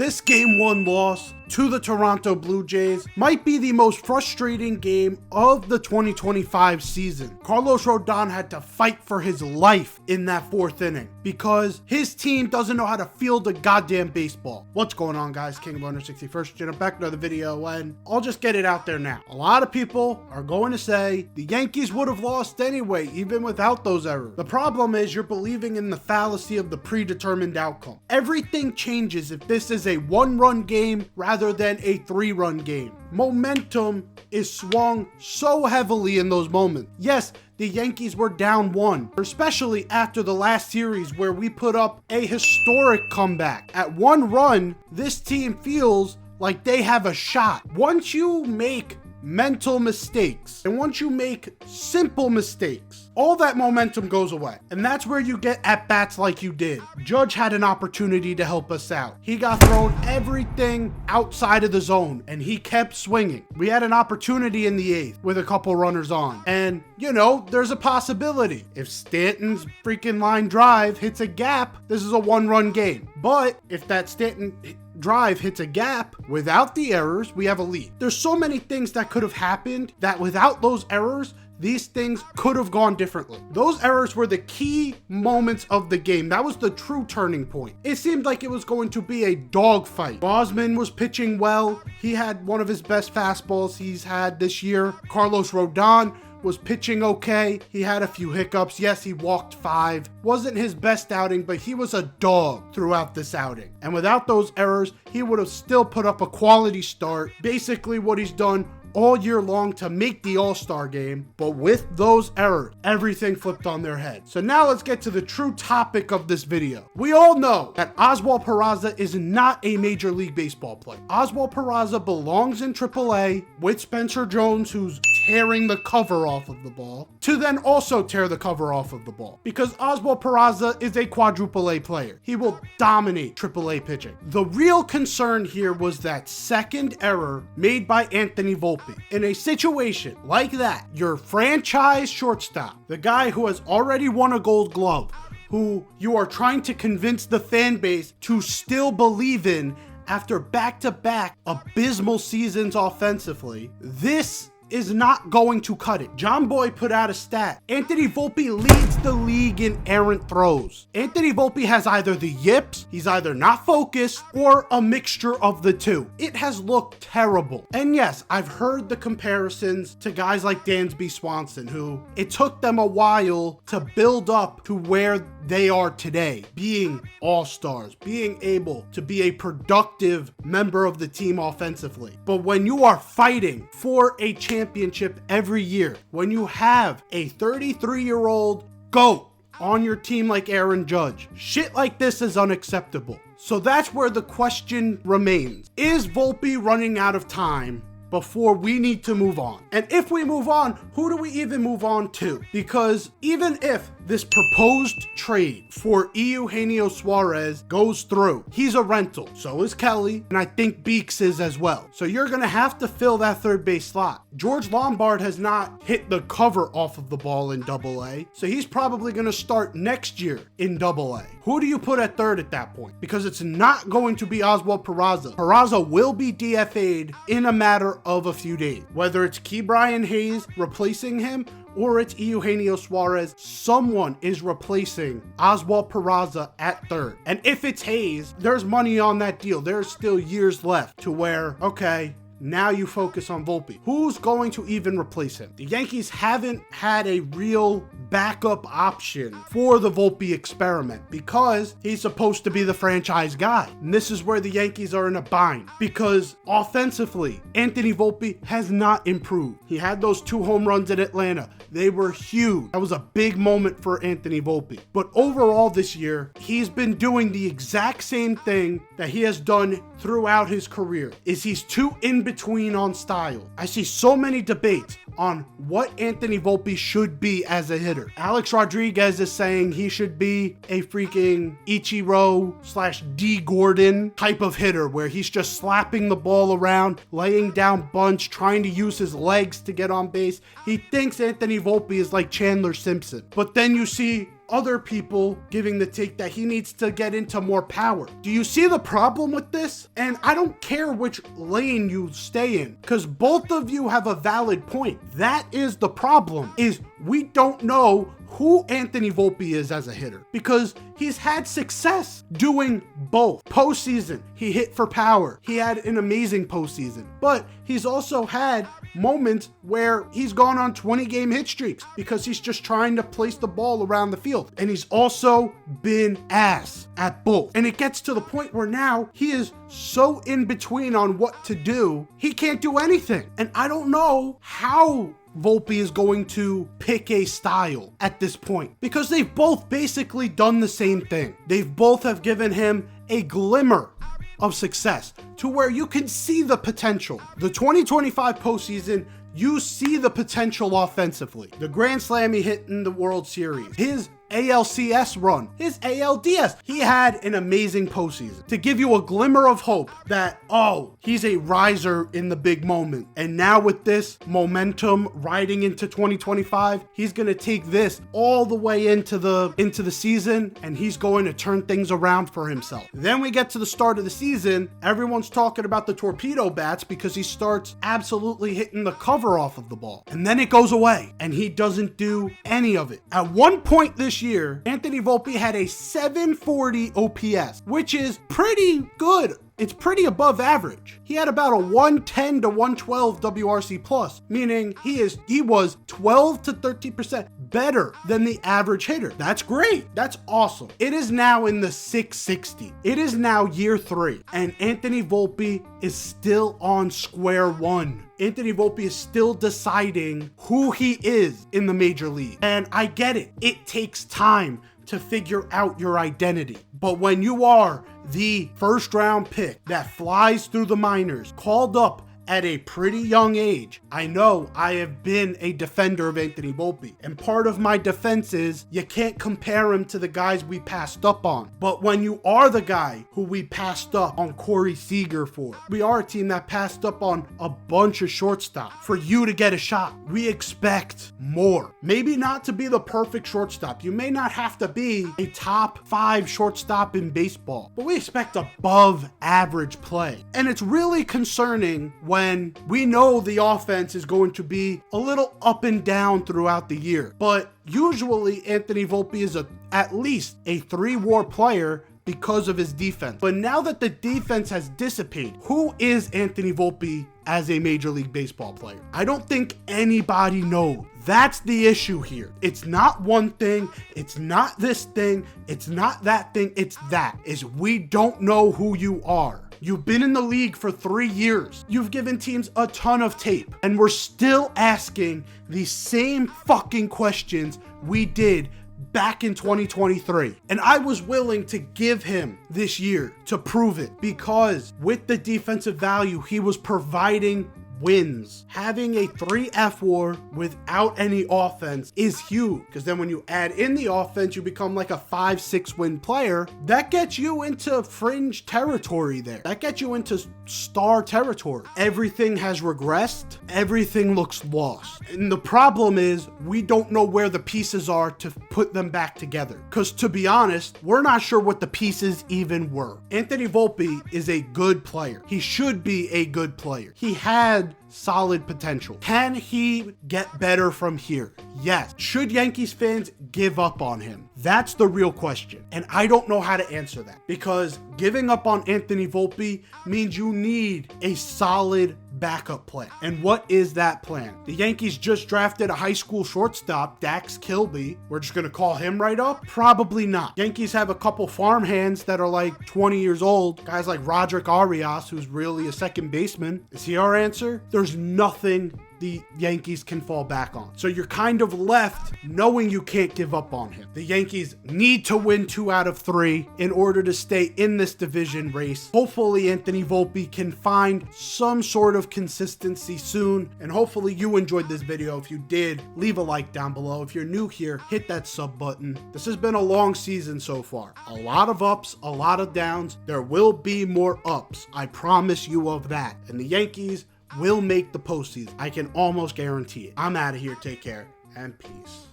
This game 1 loss to the Toronto Blue Jays might be the most frustrating game of the 2025 season. Carlos Rodon had to fight for his life in that 4th inning because his team doesn't know how to field a goddamn baseball. What's going on, guys? King of Under 61st, Jim, back to another video, and I'll just get it out there now. A lot of people are going to say the Yankees would have lost anyway, even without those errors. The problem is you're believing in the fallacy of the predetermined outcome. Everything changes if this is a 1-run game rather than a 3-run game. Momentum is swung so heavily in those moments. Yes, the Yankees were down 1, especially after the last series where we put up a historic comeback. At 1 run, this team feels like they have a shot. Once you make mental mistakes, and once you make simple mistakes, all that momentum goes away. And that's where you get at-bats like you did. Judge had an opportunity to help us out. He got thrown everything outside of the zone, and he kept swinging. We had an opportunity in the 8th with a couple runners on. And, you know, there's a possibility. If Stanton's freaking line drive hits a gap, this is a 1-run game. But if that Stanton drive hits a gap without the errors, we have a lead. There's so many things that could have happened that without those errors, these things could have gone differently. Those errors were the key moments of the game. That was the true turning point. It seemed like it was going to be a dogfight. Bosman was pitching well. He had one of his best fastballs he's had this year. Carlos Rodon was pitching okay. He had a few hiccups. Yes, he walked 5. Wasn't his best outing, but he was a dog throughout this outing. And without those errors, he would have still put up a quality start. Basically what he's done all year long to make the All-Star game, but with those errors, everything flipped on their head. So now let's get to the true topic of this video. We all know that Oswald Peraza is not a Major League Baseball player. Oswald Peraza belongs in AAA with Spencer Jones, who's tearing the cover off of the ball, to then also tear the cover off of the ball. Because Oswald Peraza is a quadruple A player. He will dominate AAA pitching. The real concern here was that second error made by Anthony Volpe. In a situation like that, your franchise shortstop, the guy who has already won a Gold Glove, who you are trying to convince the fan base to still believe in after back-to-back abysmal seasons offensively, this is not going to cut it. John Boy put out a stat. Anthony Volpe leads the league in errant throws. Anthony Volpe has either the yips, he's either not focused, or a mixture of the two. It has looked terrible. And yes, I've heard the comparisons to guys like Dansby Swanson, who it took them a while to build up to where they are today, being all-stars, being able to be a productive member of the team offensively. But when you are fighting for a championship every year, when you have a 33-year-old GOAT on your team like Aaron Judge, shit like this is unacceptable. So that's where the question remains. Is Volpe running out of time before we need to move on? And if we move on, who do we even move on to? Because even if this proposed trade for Eugenio Suarez goes through, he's a rental. So is Kelly, and I think Beeks is as well. So you're going to have to fill that third base slot. George Lombard has not hit the cover off of the ball in AA, so he's probably going to start next year in AA. Who do you put at third at that point? Because it's not going to be Oswald Peraza. Peraza will be DFA'd in a matter of a few days. Whether it's Ke'Bryan Hayes replacing him or it's Eugenio Suarez, someone is replacing Oswald Peraza at third. And if it's Hayes, there's money on that deal. There's still years left to where, okay, now you focus on Volpe. Who's going to even replace him? The Yankees haven't had a real backup option for the Volpe experiment because he's supposed to be the franchise guy. And this is where the Yankees are in a bind because offensively, Anthony Volpe has not improved. He had those 2 home runs in Atlanta. They were huge. That was a big moment for Anthony Volpe. But overall this year, he's been doing the exact same thing that he has done throughout his career. Is he's too in between on style. I see so many debates on what Anthony Volpe should be as a hitter. Alex Rodriguez is saying he should be a freaking Ichiro/D Gordon type of hitter where he's just slapping the ball around, laying down bunts, trying to use his legs to get on base. He thinks Anthony Volpe is like Chandler Simpson. But then you see other people giving the take that he needs to get into more power. Do you see the problem with this? And I don't care which lane you stay in, because both of you have a valid point. That is the problem, is we don't know who Anthony Volpe is as a hitter, because he's had success doing both. Postseason, he hit for power. He had an amazing postseason, but he's also had moments where he's gone on 20-game hit streaks because he's just trying to place the ball around the field. And he's also been ass at both. And it gets to the point where now he is so in between on what to do, he can't do anything. And I don't know how Volpe is going to pick a style at this point, because they've both basically done the same thing. They've both have given him a glimmer of success to where you can see the potential. The 2025 postseason, you see the potential offensively. The grand slam he hit in the World Series, his ALCS run, his ALDS. He had an amazing postseason to give you a glimmer of hope that, oh, he's a riser in the big moment. And now with this momentum riding into 2025, he's going to take this all the way into the season, and he's going to turn things around for himself. Then we get to the start of the season. Everyone's talking about the torpedo bats because he starts absolutely hitting the cover off of the ball. And then it goes away and he doesn't do any of it. At one point this year, Anthony Volpe had a 740 OPS, which is pretty good. It's pretty above average. He had about a 110 to 112 WRC plus, meaning he was 12 to 13% better than the average hitter. That's great. That's awesome. It is now in the 660. It is now year 3, and Anthony Volpe is still on square one. Anthony Volpe is still deciding who he is in the major league. And I get it. It takes time to figure out your identity. But when you are the first round pick that flies through the minors, called up at a pretty young age, I know I have been a defender of Anthony Volpe, and part of my defense is you can't compare him to the guys we passed up on. But when you are the guy who we passed up on Corey Seager for, we are a team that passed up on a bunch of shortstop for you to get a shot. We expect more. Maybe not to be the perfect shortstop. You may not have to be a top 5 shortstop in baseball, but we expect above average play. And it's really concerning when we know the offense is going to be a little up and down throughout the year. But usually Anthony Volpe is at least a 3-WAR player because of his defense. But now that the defense has dissipated, who is Anthony Volpe as a Major League Baseball player? I don't think anybody knows. That's the issue here. It's not one thing. It's not this thing. It's not that thing. It's that. We don't know who you are. You've been in the league for 3 years. You've given teams a ton of tape, and we're still asking the same fucking questions we did back in 2023. And I was willing to give him this year to prove it, because with the defensive value he was providing wins. Having a 3F WAR without any offense is huge, because then when you add in the offense, you become like a 5-6 win player. That gets you into fringe territory there. That gets you into star territory. Everything has regressed. Everything looks lost. And the problem is we don't know where the pieces are to put them back together. Because to be honest, we're not sure what the pieces even were. Anthony Volpe is a good player. He should be a good player. He had solid potential. Can he get better from here? Yes. Should Yankees fans give up on him? That's the real question. And I don't know how to answer that, because giving up on Anthony Volpe means you need a solid backup plan. And what is that plan? The Yankees just drafted a high school shortstop, Dax Kilby. We're just going to call him right up? Probably not. Yankees have a couple farmhands that are like 20 years old. Guys like Roderick Arias, who's really a second baseman. Is he our answer? There's nothing the Yankees can fall back on. So you're kind of left knowing you can't give up on him. The Yankees need to win 2 out of 3 in order to stay in this division race. Hopefully Anthony Volpe can find some sort of consistency soon, and hopefully you enjoyed this video. If you did, leave a like down below. If you're new here, hit that sub button. This has been a long season so far. A lot of ups, a lot of downs. There will be more ups. I promise you of that. And the Yankees will make the postseason. I can almost guarantee it. I'm out of here. Take care and peace.